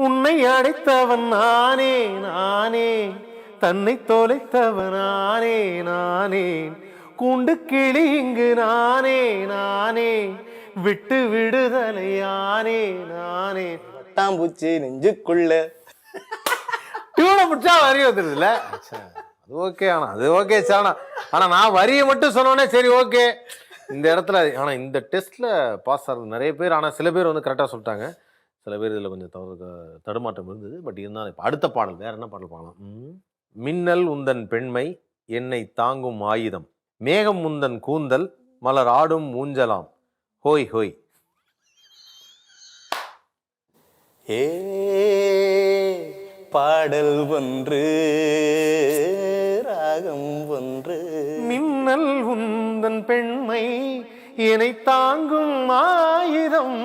உன்னை அடைத்தவன் நானே நானே, தன்னை தொலைத்தவன் நானே நானே, கூண்டு கிளி இங்கு நானே நானே, விட்டு விடுதலையானே நானே. பட்டாம்பூச்சி நெஞ்சுக்குள்ள டியூனை பிடிச்சா வரி வந்துருதுல்ல. அது ஓகே, அது ஓகே சார். ஆனா நான் வரியை மட்டும் சொன்னோன்னே சரி ஓகே இந்த இடத்துல. ஆனா இந்த டெஸ்ட்ல பாஸ் ஆகிறது நிறைய பேர். ஆனா சில பேர் வந்து கரெக்டாக சொல்லிட்டாங்க, சில பேர் இதில் கொஞ்சம் தடுமாற்றம் இருந்தது. பட் இருந்தாலும் இப்போ அடுத்த பாடல் வேற என்ன பாடல் பாடலாம்? மின்னல் உந்தன் பெண்மை என்னை தாங்கும் ஆயுதம், மேகம் உந்தன் கூந்தல் மலர் ஆடும் ஊஞ்சலாம், ஹோய் ஹோய். ஏ பாடல் ஒன்று ராகம் ஒன்று. மின்னல் உந்தன் பெண்மை என்னை தாங்கும் ஆயுதம்.